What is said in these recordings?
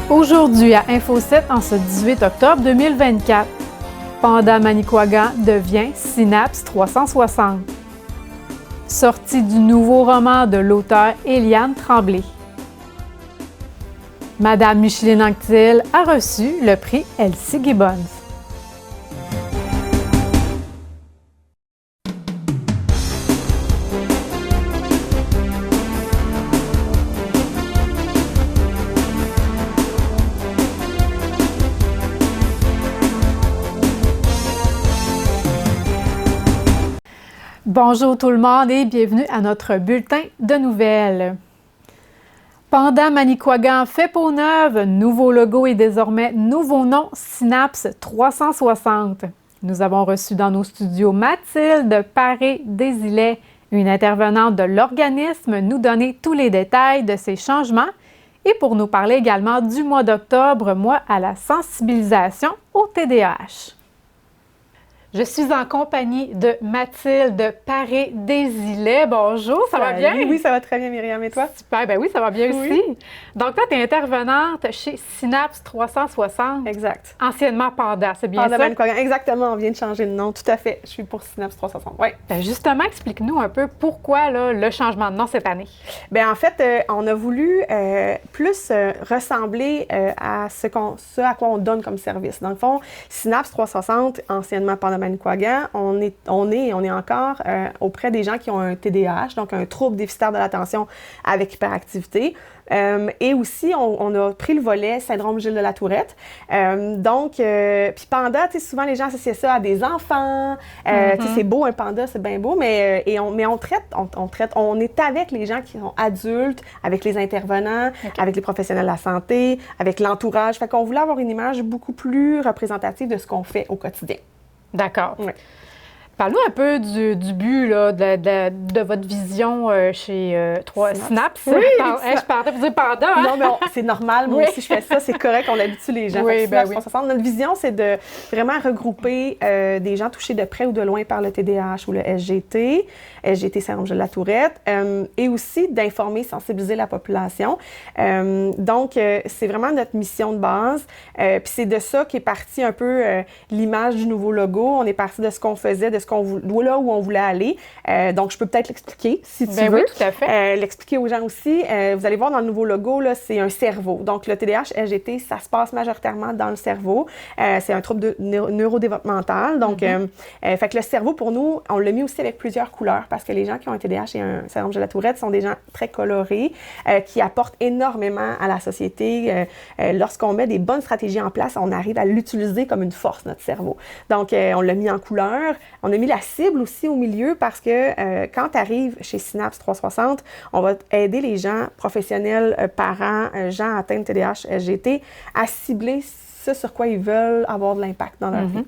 Aujourd'hui à Info7 en ce 18 octobre 2024, Panda Manicouagan devient Synapse 360. Sortie du nouveau roman de l'auteure Éliane Tremblay. Madame Micheline Anctil a reçu le prix Elsie Gibbons. Bonjour tout le monde et bienvenue à notre bulletin de nouvelles. Panda Manicouagan fait peau neuve, nouveau logo et désormais nouveau nom Synapse 360. Nous avons reçu dans nos studios Mathilde Paré-Desilets, une intervenante de l'organisme, nous donner tous les détails de ces changements et pour nous parler également du mois d'octobre, mois à la sensibilisation au TDAH. Je suis en compagnie de Mathilde Paré-Desilets. Bonjour, ça va bien? Oui, ça va très bien, Myriam. Et toi? Super, ben oui, ça va bien aussi. Donc toi, tu es intervenante chez Synapse 360. Exact. Anciennement Panda, c'est bien Panda ça? Manicouagan, exactement, on vient de changer de nom, tout à fait. Je suis pour Synapse 360, oui. Ben justement, explique-nous un peu pourquoi là, le changement de nom cette année. Bien, en fait, on a voulu plus ressembler à ce à quoi on donne comme service. Dans le fond, Synapse 360, anciennement Panda Manicouagan, on est encore auprès des gens qui ont un TDAH, donc un trouble déficitaire de l'attention avec hyperactivité. Et aussi, on a pris le volet syndrome Gilles de la Tourette. Puis panda, tu sais, souvent les gens associent ça à des enfants. Tu sais, c'est beau, un panda, c'est bien beau, on est avec les gens qui sont adultes, avec les intervenants, avec les professionnels de la santé, avec l'entourage. Fait qu'on voulait avoir une image beaucoup plus représentative de ce qu'on fait au quotidien. D'accord. Oui. Parle-nous un peu du but là, de votre vision chez Synapse. Oui, je partais pour dire Panda. Hein? Non, mais c'est normal. Moi aussi, je fais ça. C'est correct. On habitue les gens. Oui, ben oui. Notre vision, c'est de vraiment regrouper des gens touchés de près ou de loin par le TDAH ou le SGT, syndrome de la Tourette, et aussi d'informer, sensibiliser la population. Donc, c'est vraiment notre mission de base. Puis c'est de ça qu'est parti un peu l'image du nouveau logo. On est parti de ce qu'on faisait, de là où on voulait aller. Donc, je peux peut-être l'expliquer, si tu veux. Oui, tout à fait. L'expliquer aux gens aussi. Vous allez voir dans le nouveau logo, là, c'est un cerveau. Donc, le TDAH, SGT, ça se passe majoritairement dans le cerveau. C'est un trouble neurodéveloppemental. Donc, fait que le cerveau, pour nous, on l'a mis aussi avec plusieurs couleurs parce que les gens qui ont un TDAH et un syndrome de la Tourette sont des gens très colorés qui apportent énormément à la société. Lorsqu'on met des bonnes stratégies en place, on arrive à l'utiliser comme une force, notre cerveau. Donc, on l'a mis en couleur. On a mis la cible aussi au milieu parce que quand tu arrives chez Synapse 360, on va aider les gens professionnels, parents, gens atteints de TDAH, SGT à cibler ce sur quoi ils veulent avoir de l'impact dans leur vie.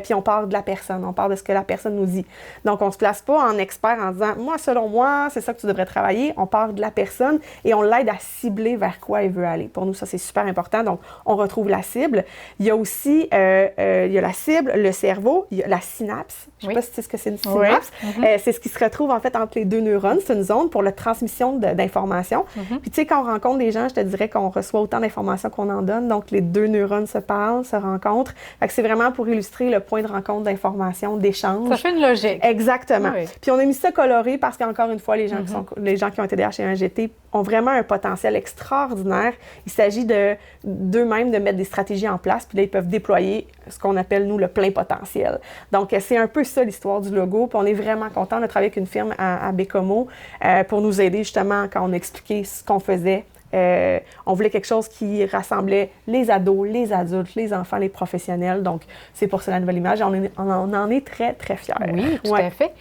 Puis on part de la personne, on part de ce que la personne nous dit. Donc, on ne se place pas en expert en disant « Moi, selon moi, c'est ça que tu devrais travailler ». On part de la personne et on l'aide à cibler vers quoi elle veut aller. Pour nous, ça, c'est super important. Donc, on retrouve la cible. Il y a aussi il y a la cible, le cerveau, il y a la synapse. Je ne sais pas si tu sais ce que c'est une synapse. Oui. C'est ce qui se retrouve, en fait, entre les deux neurones. C'est une zone pour la transmission d'informations. Puis, tu sais, quand on rencontre des gens, je te dirais qu'on reçoit autant d'informations qu'on en donne. Donc, les deux neurones se parlent, se rencontrent. Fait que c'est vraiment pour illustrer le point de rencontre d'information, d'échange. Ça fait une logique. Exactement. Oui. Puis on a mis ça coloré parce qu'encore une fois, les gens qui ont un TDAH et un SGT ont vraiment un potentiel extraordinaire. Il s'agit d'eux-mêmes de mettre des stratégies en place, puis là, ils peuvent déployer ce qu'on appelle, nous, le plein potentiel. Donc, c'est un peu ça l'histoire du logo. Puis on est vraiment contents. On a travaillé avec une firme à Bécomo pour nous aider justement quand on expliquait ce qu'on faisait. On voulait quelque chose qui rassemblait les ados, les adultes, les enfants, les professionnels. Donc, c'est pour ça la nouvelle image. On en est très, très fiers. Oui, tout à fait.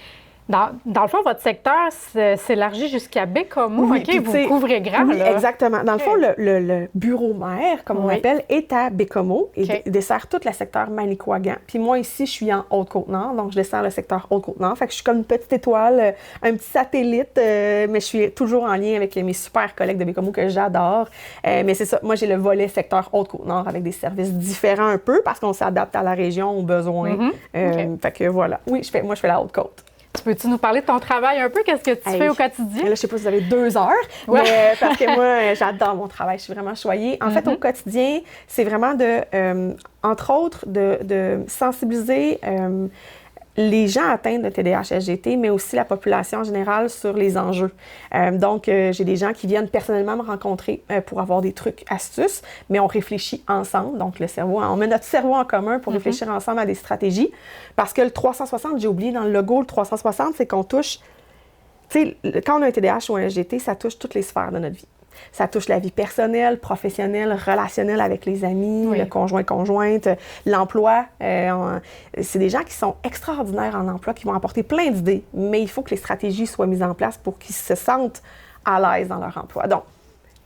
Dans le fond, votre secteur s'élargit jusqu'à Bécomo. Oui, OK, vous couvrez grand, oui, là. exactement. Dans le fond, le bureau maire, comme on l'appelle, est à Bécomo et dessert tout le secteur Manicouagan. Puis moi, ici, je suis en Haute-Côte-Nord, donc je dessert le secteur Haute-Côte-Nord. Fait que je suis comme une petite étoile, un petit satellite, mais je suis toujours en lien avec mes super collègues de Bécomo que j'adore. Mais c'est ça, moi, j'ai le volet secteur Haute-Côte-Nord avec des services différents un peu parce qu'on s'adapte à la région, aux besoins. Fait que voilà. Oui, moi, je fais la Haute-Côte. Tu peux-tu nous parler de ton travail un peu? Qu'est-ce que tu fais au quotidien? Là, je ne sais pas si vous avez 2 heures, mais parce que moi, j'adore mon travail. Je suis vraiment choyée. En fait, au quotidien, c'est vraiment entre autres, de sensibiliser les gens atteints de TDAH-SGT, mais aussi la population en général sur les enjeux. Donc, j'ai des gens qui viennent personnellement me rencontrer pour avoir des trucs, astuces, mais on réfléchit ensemble. Donc, on met notre cerveau en commun pour réfléchir ensemble à des stratégies. Parce que le 360, j'ai oublié dans le logo, le 360, c'est qu'on touche, tu sais, quand on a un TDAH ou un SGT, ça touche toutes les sphères de notre vie. Ça touche la vie personnelle, professionnelle, relationnelle avec les amis, le conjoint-conjointe, l'emploi. C'est des gens qui sont extraordinaires en emploi, qui vont apporter plein d'idées, mais il faut que les stratégies soient mises en place pour qu'ils se sentent à l'aise dans leur emploi. Donc,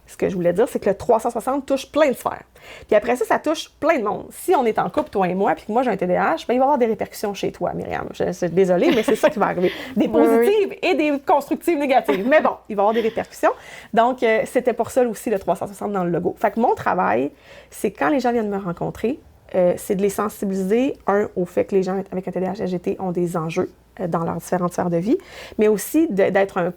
ce que je voulais dire, c'est que le 360 touche plein de sphères. Puis après ça touche plein de monde. Si on est en couple, toi et moi, puis que moi j'ai un TDAH, bien, il va y avoir des répercussions chez toi, Myriam. Je suis désolée, mais c'est ça qui va arriver. Des positives et des constructives négatives. Mais bon, il va y avoir des répercussions. Donc, c'était pour ça aussi le 360 dans le logo. Fait que mon travail, c'est quand les gens viennent me rencontrer, c'est de les sensibiliser, au fait que les gens avec un TDAH-SGT ont des enjeux dans leurs différentes sphères de vie, mais aussi d'être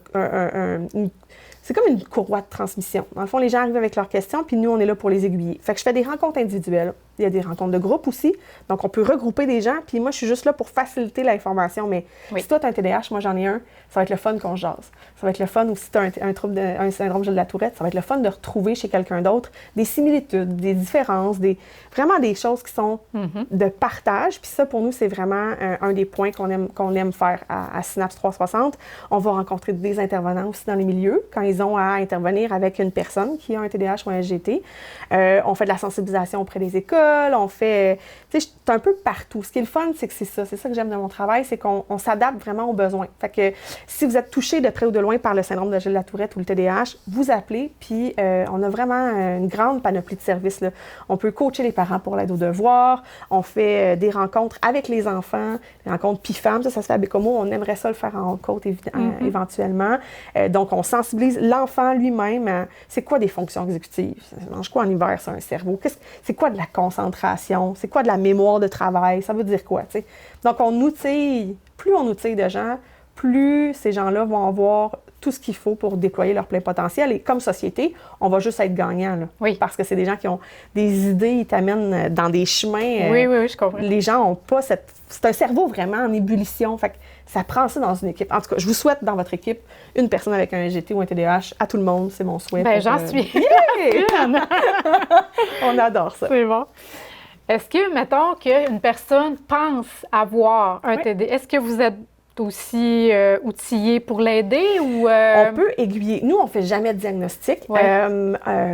c'est comme une courroie de transmission. Dans le fond, les gens arrivent avec leurs questions, puis nous, on est là pour les aiguiller. Fait que je fais des rencontres individuelles. Il y a des rencontres de groupe aussi. Donc, on peut regrouper des gens, puis moi, je suis juste là pour faciliter l'information. Mais si toi, tu as un TDAH, moi, j'en ai un, ça va être le fun qu'on jase. Ça va être le fun, ou si tu as un syndrome de la Tourette, ça va être le fun de retrouver chez quelqu'un d'autre des similitudes, des différences, vraiment des choses qui sont de partage. Puis ça, pour nous, c'est vraiment un des points qu'on aime faire à Synapse 360. On va rencontrer des intervenants aussi dans les milieux, quand ils ont à intervenir avec une personne qui a un TDAH ou un SGT. On fait de la sensibilisation auprès des écoles, on fait, tu sais, un peu partout. Ce qui est le fun, c'est que c'est ça que j'aime de mon travail, c'est qu'on s'adapte vraiment aux besoins. Fait que si vous êtes touché de près ou de loin par le syndrome de la Tourette ou le TDAH, vous appelez, puis on a vraiment une grande panoplie de services, là. On peut coacher les parents pour l'aide aux devoirs, on fait des rencontres avec les enfants, des rencontres PIFAM, ça se fait à Bécomo, on aimerait ça le faire en côte éventuellement. Donc, on sensibilise l'enfant lui-même. C'est quoi des fonctions exécutives? Ça mange quoi en hiver, ça, un cerveau? C'est quoi de la concentration? C'est quoi de la mémoire de travail? Ça veut dire quoi, tu sais? Donc, on outille, plus on outille de gens, plus ces gens-là vont avoir tout ce qu'il faut pour déployer leur plein potentiel. Et comme société, on va juste être gagnant, là. Oui. Parce que c'est des gens qui ont des idées, ils t'amènent dans des chemins. Oui, je comprends. Les gens n'ont pas cette... C'est un cerveau vraiment en ébullition. Fait que ça prend ça dans une équipe. En tout cas, je vous souhaite dans votre équipe une personne avec un SGT ou un TDAH. À tout le monde, c'est mon souhait. Ben, j'en suis. Yeah! On adore ça. C'est bon. Est-ce que, mettons, qu'une personne pense avoir un TD, est-ce que vous êtes aussi outillé pour l'aider ou... On peut aiguiller. Nous, on ne fait jamais de diagnostic.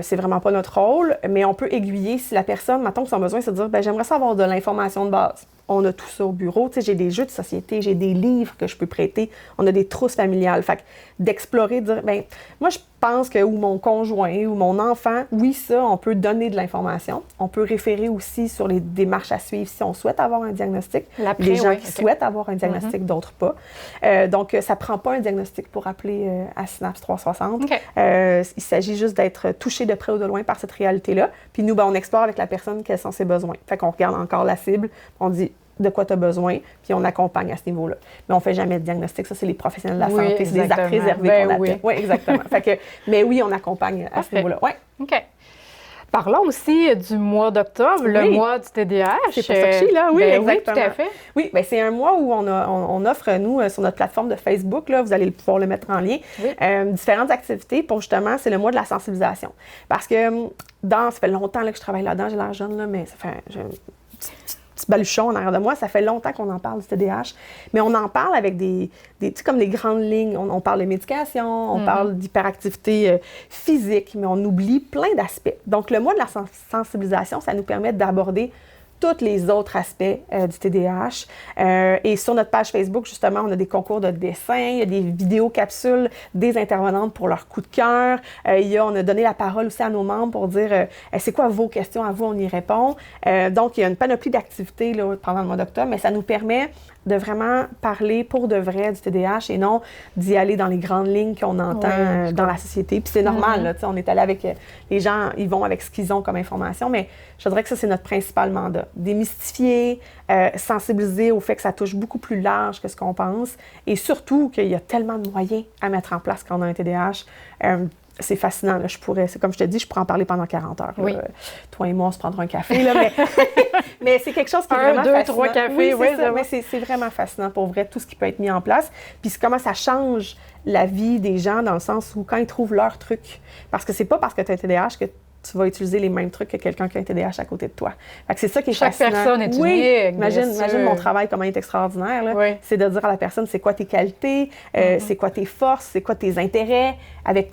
C'est vraiment pas notre rôle, mais on peut aiguiller si la personne, mettons que son besoin, c'est de dire, ben j'aimerais ça avoir de l'information de base. On a tout ça au bureau. Tu sais, j'ai des jeux de société, j'ai des livres que je peux prêter. On a des trousses familiales. Fait que d'explorer, de dire, ben moi, je pense que, ou mon conjoint, ou mon enfant, oui, ça, on peut donner de l'information. On peut référer aussi sur les démarches à suivre si on souhaite avoir un diagnostic. Les gens qui souhaitent avoir un diagnostic, d'autres pas. Donc, ça ne prend pas un diagnostic pour appeler à Synapse 360. Il s'agit juste d'être touché de près ou de loin par cette réalité-là. Puis nous, ben, on explore avec la personne quels sont ses besoins. Fait qu'on regarde encore la cible, on dit de quoi tu as besoin, puis on accompagne à ce niveau-là. Mais on ne fait jamais de diagnostic. Ça, c'est les professionnels de la santé. C'est des actes réservés qu'on appelle. Oui, exactement. Fait que, mais oui, on accompagne à ce niveau-là. Ouais. OK. Parlons aussi du mois d'octobre, le mois du TDAH. C'est pour ça que je suis là, oui, exactement. Oui, tout à fait. Oui, bien, c'est un mois où on offre, nous, sur notre plateforme de Facebook, là, vous allez pouvoir le mettre en lien, différentes activités pour justement, c'est le mois de la sensibilisation. Parce que ça fait longtemps là, que je travaille là-dedans, j'ai l'air jeune, là, mais ça fait... petit baluchon en arrière de moi, ça fait longtemps qu'on en parle du TDAH, mais on en parle avec tu sais, comme des grandes lignes. On parle de médication, on parle d'hyperactivité physique, mais on oublie plein d'aspects. Donc, le mois de la sensibilisation, ça nous permet d'aborder tous les autres aspects du TDAH. Et sur notre page Facebook, justement, on a des concours de dessin, il y a des vidéos capsules des intervenantes pour leur coup de cœur. On a donné la parole aussi à nos membres pour dire c'est quoi vos questions, à vous, on y répond. Donc, il y a une panoplie d'activités là, pendant le mois d'octobre, mais ça nous permet de vraiment parler pour de vrai du TDAH et non d'y aller dans les grandes lignes qu'on entend dans la société. Puis c'est normal, là, on est allé avec les gens, ils vont avec ce qu'ils ont comme information, mais je dirais que ça, c'est notre principal mandat. Démystifier, sensibiliser au fait que ça touche beaucoup plus large que ce qu'on pense et surtout qu'il y a tellement de moyens à mettre en place quand on a un TDAH. C'est fascinant. Là. C'est comme je te dis, je pourrais en parler pendant 40 heures. Oui. Toi et moi, on se prendra un café. Là, mais c'est quelque chose qui est vraiment fascinant. 3 cafés, oui, c'est ça. Mais c'est vraiment fascinant pour vrai, tout ce qui peut être mis en place. Puis comment ça change la vie des gens dans le sens où quand ils trouvent leur truc. Parce que c'est pas parce que tu as un TDAH que tu vas utiliser les mêmes trucs que quelqu'un qui a un TDAH à côté de toi. Fait que c'est ça qui est fascinant. Chaque personne est unique. Imagine mon travail, comment il est extraordinaire. Là. Oui. C'est de dire à la personne, c'est quoi tes qualités, c'est quoi tes forces, c'est quoi tes intérêts.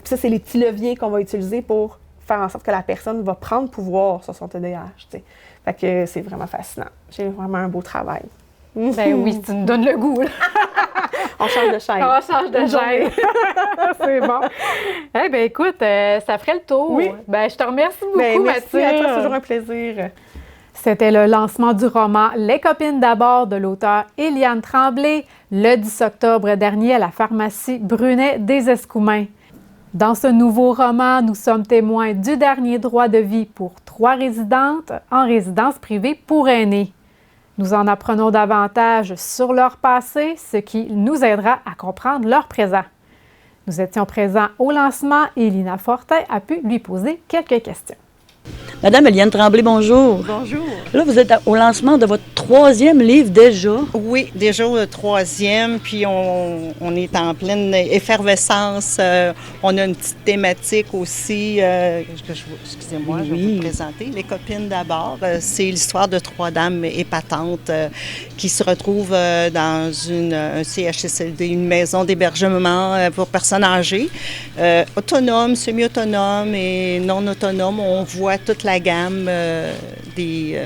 Ça, c'est les petits leviers qu'on va utiliser pour faire en sorte que la personne va prendre pouvoir sur son TDAH. T'sais. Fait que c'est vraiment fascinant. J'ai vraiment un beau travail. Ben oui, tu nous donnes le goût. Là. On change de chaîne. On change de chaîne. C'est bon. Eh bien, écoute, ça ferait le tour. Oui. Ben, je te remercie beaucoup, merci Mathilde. à toi, c'est toujours un plaisir. C'était le lancement du roman Les copines d'abord de l'auteure Éliane Tremblay le 10 octobre dernier à la pharmacie Brunet des Escoumins. Dans ce nouveau roman, nous sommes témoins du dernier droit de vie pour 3 résidentes en résidence privée pour aînés. Nous en apprenons davantage sur leur passé, ce qui nous aidera à comprendre leur présent. Nous étions présents au lancement et Lina Fortin a pu lui poser quelques questions. Madame Éliane Tremblay, bonjour. Bonjour. Là, vous êtes au lancement de votre 3e livre déjà. Oui, déjà au 3e, puis on est en pleine effervescence. On a une petite thématique aussi, excusez-moi, je vais vous présenter. Les copines d'abord, c'est l'histoire de 3 dames épatantes qui se retrouvent dans un CHSLD, une maison d'hébergement pour personnes âgées, autonomes, semi-autonomes et non autonomes. On voit toute la gamme des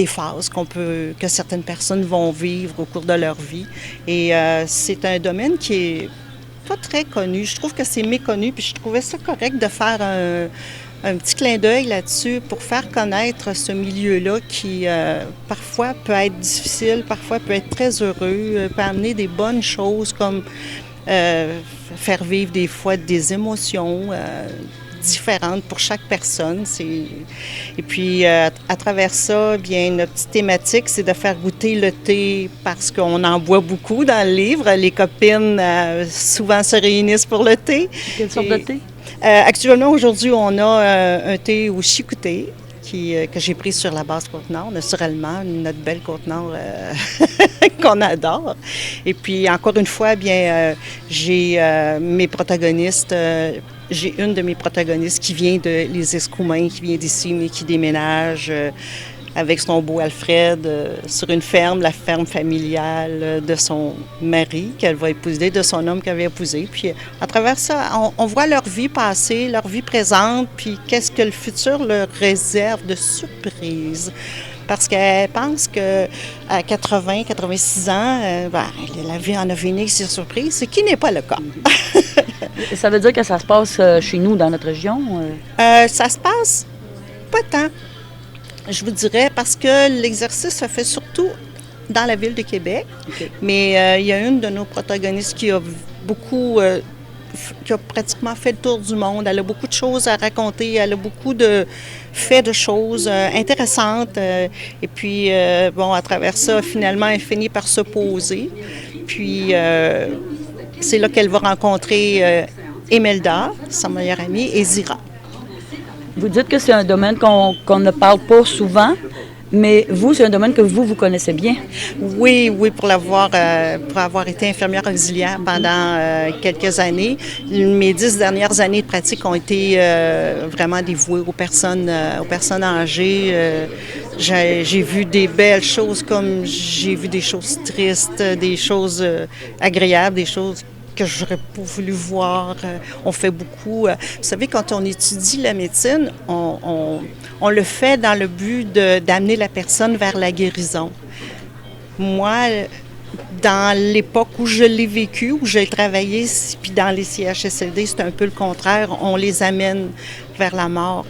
phases que certaines personnes vont vivre au cours de leur vie. Et c'est un domaine qui est pas très connu. Je trouve que c'est méconnu, puis je trouvais ça correct de faire un petit clin d'œil là-dessus pour faire connaître ce milieu-là qui parfois peut être difficile, parfois peut être très heureux, peut amener des bonnes choses comme faire vivre des fois des émotions différentes pour chaque personne. Et puis, à travers ça, bien, notre petite thématique, c'est de faire goûter le thé parce qu'on en boit beaucoup dans le livre. Les copines souvent se réunissent pour le thé. Quelle sorte de thé? Actuellement, aujourd'hui, on a un thé au chicoutée que j'ai pris sur la base Côte-Nord, naturellement, notre belle Côte-Nord qu'on adore. Et puis, encore une fois, bien, j'ai mes protagonistes. J'ai une de mes protagonistes qui vient Les Escoumins, qui vient d'ici, mais qui déménage avec son beau Alfred sur une ferme, la ferme familiale de son mari qu'elle va épouser, de son homme qu'elle va épouser. Puis à travers ça, on voit leur vie passée, leur vie présente, puis qu'est-ce que le futur leur réserve de surprises. Parce qu'elle pense qu'à 80, 86 ans, la vie en a fini sur surprise, ce qui n'est pas le cas. Ça veut dire que ça se passe chez nous, dans notre région? Ça se passe pas tant, je vous dirais, parce que l'exercice se fait surtout dans la ville de Québec. Okay. Mais il y a une de nos protagonistes qui a pratiquement fait le tour du monde. Elle a beaucoup de choses à raconter. Elle a beaucoup de faits de choses intéressantes. Et puis, à travers ça, finalement, elle finit par se poser. Puis, c'est là qu'elle va rencontrer Emelda, sa meilleure amie, et Zira. Vous dites que c'est un domaine qu'on ne parle pas souvent, mais vous, c'est un domaine que vous connaissez bien. Oui, pour avoir été infirmière auxiliaire pendant quelques années. Mes 10 dernières années de pratique ont été vraiment dévouées aux personnes âgées. J'ai vu des belles choses comme j'ai vu des choses tristes, des choses agréables, des choses que j'aurais pas voulu voir. On fait beaucoup. Vous savez, quand on étudie la médecine, on le fait dans le but d'amener la personne vers la guérison. Moi, dans l'époque où je l'ai vécu, où j'ai travaillé, puis dans les CHSLD, c'est un peu le contraire. On les amène vers la mort.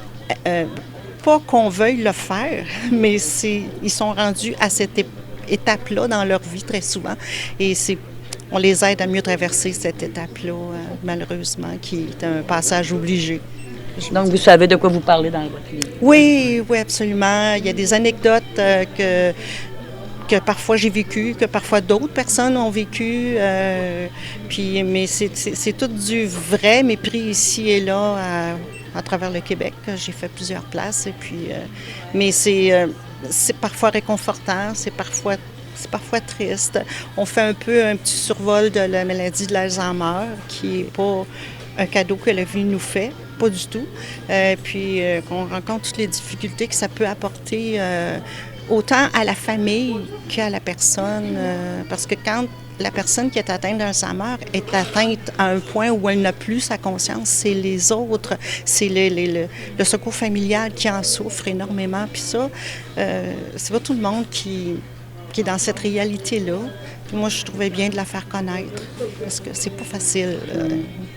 Pas qu'on veuille le faire, mais ils sont rendus à cette étape-là dans leur vie très souvent. Et on les aide à mieux traverser cette étape-là, malheureusement, qui est un passage obligé. Donc, vous savez de quoi vous parlez dans votre livre? Oui, oui, absolument. Il y a des anecdotes que parfois j'ai vécues, que parfois d'autres personnes ont vécues. Mais c'est tout du vrai, mais pris ici et là à travers le Québec. J'ai fait plusieurs places. Et puis, mais c'est parfois réconfortant, c'est parfois triste. On fait un petit survol de la maladie de l'Alzheimer, qui n'est pas un cadeau que la vie nous fait, pas du tout. Puis qu'on rencontre toutes les difficultés que ça peut apporter autant à la famille qu'à la personne. Parce que quand la personne qui est atteinte d'Alzheimer est atteinte à un point où elle n'a plus sa conscience, c'est les autres, c'est le secours familial qui en souffre énormément. Puis ça, c'est pas tout le monde qui est dans cette réalité-là. Puis moi, je trouvais bien de la faire connaître, parce que c'est pas facile.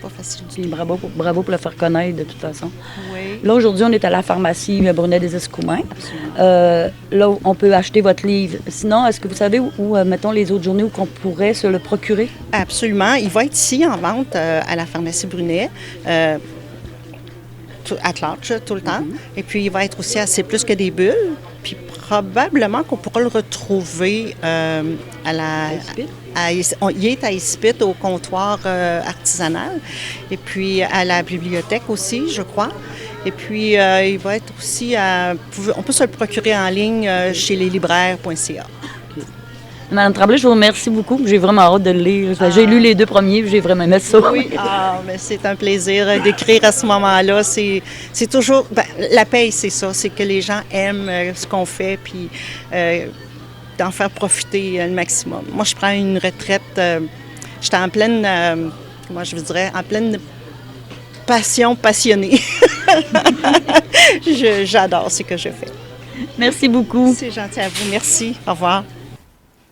Pas facile du tout. Bravo pour la faire connaître, de toute façon. Oui. Là, aujourd'hui, on est à la pharmacie Brunet des Escoumins. Là, on peut acheter votre livre. Sinon, est-ce que vous savez où mettons, les autres journées où on pourrait se le procurer? Absolument. Il va être ici en vente à la pharmacie Brunet. À large, tout le temps. Et puis, il va être aussi à C'est plus que des bulles. Puis, probablement qu'on pourra le retrouver à la... Il est à Ispit, au comptoir artisanal. Et puis, à la bibliothèque aussi, je crois. Et puis, il va être aussi on peut se le procurer en ligne chez leslibraires.ca. Madame Tremblay, je vous remercie beaucoup. J'ai vraiment hâte de le lire. J'ai lu les 2 premiers, j'ai vraiment aimé ça. Oui, mais c'est un plaisir d'écrire à ce moment-là. C'est toujours... la paye, c'est ça. C'est que les gens aiment ce qu'on fait, puis d'en faire profiter le maximum. Moi, je prends une retraite... j'étais en pleine... comment je vous dirais? En pleine passion passionnée. J'adore ce que je fais. Merci beaucoup. C'est gentil à vous. Merci. Au revoir.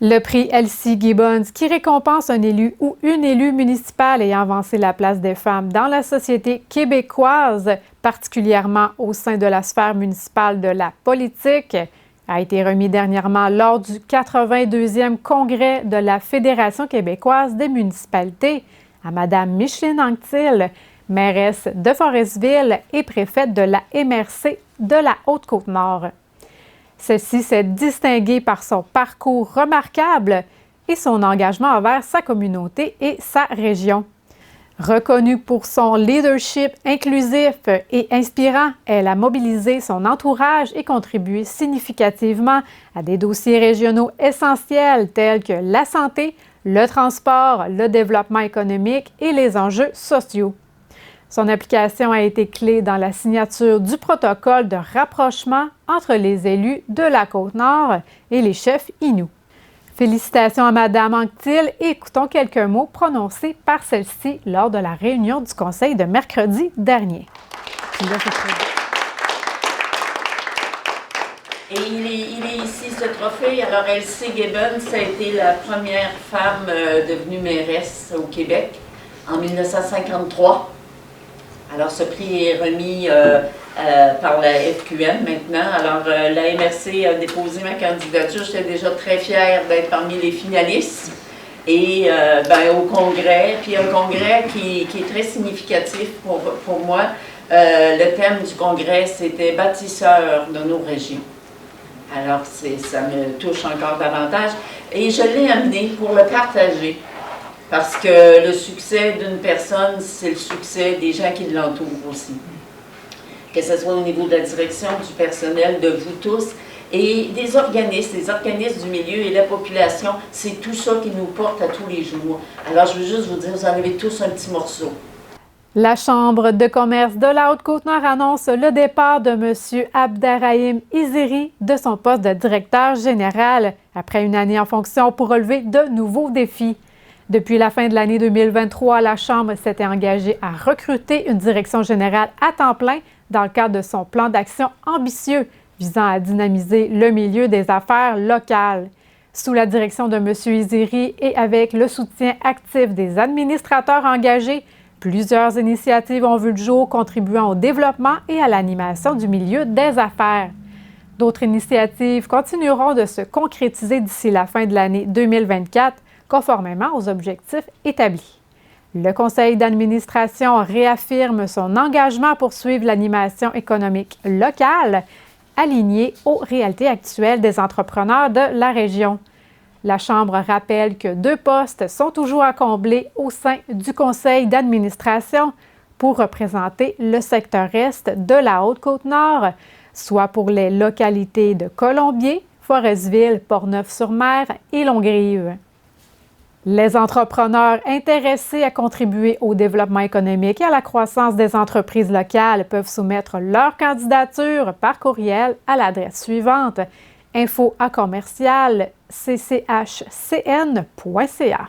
Le prix Elsie Gibbons, qui récompense un élu ou une élue municipale ayant avancé la place des femmes dans la société québécoise, particulièrement au sein de la sphère municipale de la politique, a été remis dernièrement lors du 82e congrès de la Fédération québécoise des municipalités à Mme Micheline Anctil, mairesse de Forestville et préfète de la MRC de la Haute-Côte-Nord. Celle-ci s'est distinguée par son parcours remarquable et son engagement envers sa communauté et sa région. Reconnue pour son leadership inclusif et inspirant, elle a mobilisé son entourage et contribué significativement à des dossiers régionaux essentiels tels que la santé, le transport, le développement économique et les enjeux sociaux. Son application a été clé dans la signature du protocole de rapprochement entre les élus de la Côte-Nord et les chefs Innu. Félicitations à Mme Anctil et écoutons quelques mots prononcés par celle-ci lors de la réunion du Conseil de mercredi dernier. Et il est ici, ce trophée. Alors, Elsie Gibbons, ça a été la première femme devenue mairesse au Québec en 1953. Alors, ce prix est remis par la FQM maintenant. Alors, la MRC a déposé ma candidature. J'étais déjà très fière d'être parmi les finalistes. Et au congrès, puis un congrès qui est très significatif pour moi. Le thème du congrès, c'était « Bâtisseurs de nos régions ». Alors, ça me touche encore davantage. Et je l'ai amené pour le partager. Parce que le succès d'une personne, c'est le succès des gens qui l'entourent aussi. Que ce soit au niveau de la direction, du personnel, de vous tous, et des organismes du milieu et la population, c'est tout ça qui nous porte à tous les jours. Alors, je veux juste vous dire, vous en avez tous un petit morceau. La Chambre de commerce de la Haute-Côte-Nord annonce le départ de M. Abderrahim Iziri de son poste de directeur général après une année en fonction pour relever de nouveaux défis. Depuis la fin de l'année 2023, la Chambre s'était engagée à recruter une direction générale à temps plein dans le cadre de son plan d'action ambitieux visant à dynamiser le milieu des affaires locales. Sous la direction de M. Iziri et avec le soutien actif des administrateurs engagés, plusieurs initiatives ont vu le jour contribuant au développement et à l'animation du milieu des affaires. D'autres initiatives continueront de se concrétiser d'ici la fin de l'année 2024, conformément aux objectifs établis. Le conseil d'administration réaffirme son engagement à poursuivre l'animation économique locale, alignée aux réalités actuelles des entrepreneurs de la région. La Chambre rappelle que 2 postes sont toujours à combler au sein du conseil d'administration pour représenter le secteur est de la Haute-Côte-Nord, soit pour les localités de Colombier, Forestville, Portneuf-sur-Mer et Longrive. Les entrepreneurs intéressés à contribuer au développement économique et à la croissance des entreprises locales peuvent soumettre leur candidature par courriel à l'adresse suivante: info@commercial.cchcn.ca.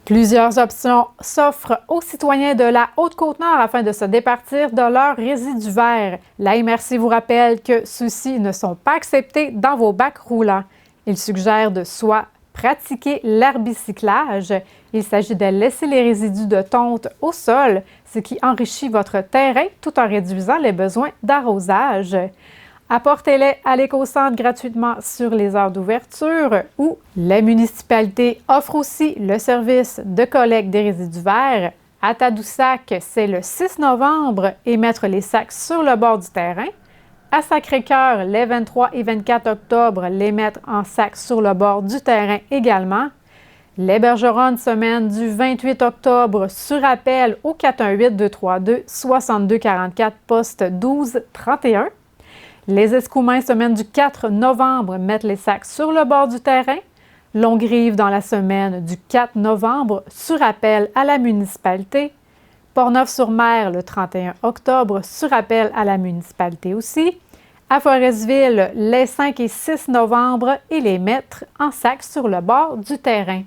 Plusieurs options s'offrent aux citoyens de la Haute-Côte-Nord afin de se départir de leurs résidus verts. La MRC vous rappelle que ceux-ci ne sont pas acceptés dans vos bacs roulants. Il suggère de soit pratiquer l'herbicyclage. Il s'agit de laisser les résidus de tonte au sol, ce qui enrichit votre terrain tout en réduisant les besoins d'arrosage. Apportez-les à l'éco-centre gratuitement sur les heures d'ouverture ou les municipalités offrent aussi le service de collecte des résidus verts. À Tadoussac, c'est le 6 novembre et mettre les sacs sur le bord du terrain. À Sacré-Cœur, les 23 et 24 octobre, les mettre en sac sur le bord du terrain également. Les Bergeronnes, semaine du 28 octobre, sur appel au 418-232-6244, poste 1231. Les Escoumins, semaine du 4 novembre, mettent les sacs sur le bord du terrain. Longrive, dans la semaine du 4 novembre, sur appel à la municipalité. Portneuf-sur-Mer, le 31 octobre, sur appel à la municipalité aussi. À Forestville, les 5 et 6 novembre, et les mettre en sac sur le bord du terrain.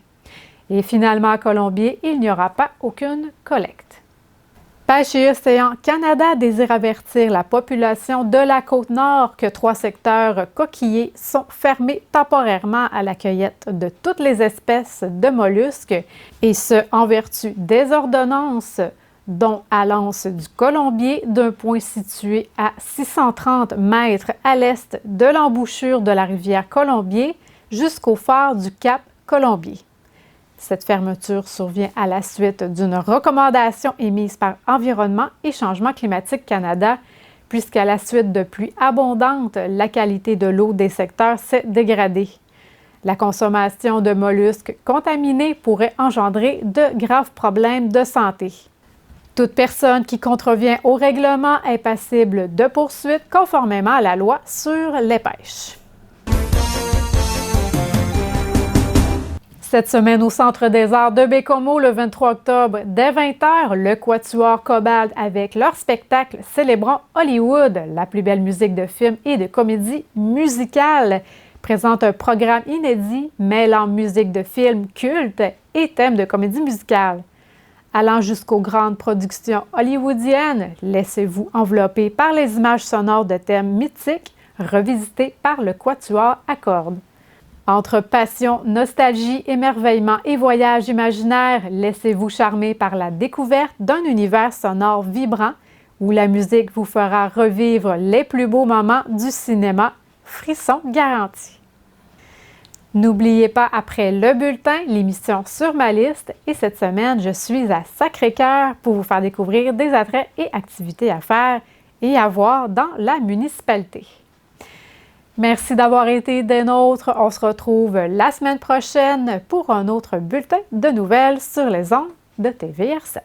Et finalement, à Colombier, il n'y aura pas aucune collecte. Pêche et Océan Canada désire avertir la population de la Côte-Nord que 3 secteurs coquillers sont fermés temporairement à la cueillette de toutes les espèces de mollusques, et ce, en vertu des ordonnances, dont à l'anse du Colombier, d'un point situé à 630 mètres à l'est de l'embouchure de la rivière Colombier jusqu'au phare du Cap Colombier. Cette fermeture survient à la suite d'une recommandation émise par Environnement et Changement climatique Canada, puisqu'à la suite de pluies abondantes, la qualité de l'eau des secteurs s'est dégradée. La consommation de mollusques contaminés pourrait engendrer de graves problèmes de santé. Toute personne qui contrevient au règlement est passible de poursuites conformément à la loi sur les pêches. Cette semaine au Centre des arts de Baie-Comeau, le 23 octobre, dès 20h, le Quatuor Cobalt avec leur spectacle Célébrons Hollywood, la plus belle musique de film et de comédie musicale, présente un programme inédit mêlant musique de film culte et thème de comédie musicale. Allant jusqu'aux grandes productions hollywoodiennes, laissez-vous envelopper par les images sonores de thèmes mythiques revisitées par le Quatuor à cordes. Entre passion, nostalgie, émerveillement et voyage imaginaire, laissez-vous charmer par la découverte d'un univers sonore vibrant où la musique vous fera revivre les plus beaux moments du cinéma. Frisson garanti. N'oubliez pas, après le bulletin, l'émission Sur ma liste, et cette semaine, je suis à Sacré-Cœur pour vous faire découvrir des attraits et activités à faire et à voir dans la municipalité. Merci d'avoir été des nôtres. On se retrouve la semaine prochaine pour un autre bulletin de nouvelles sur les ondes de TVR7.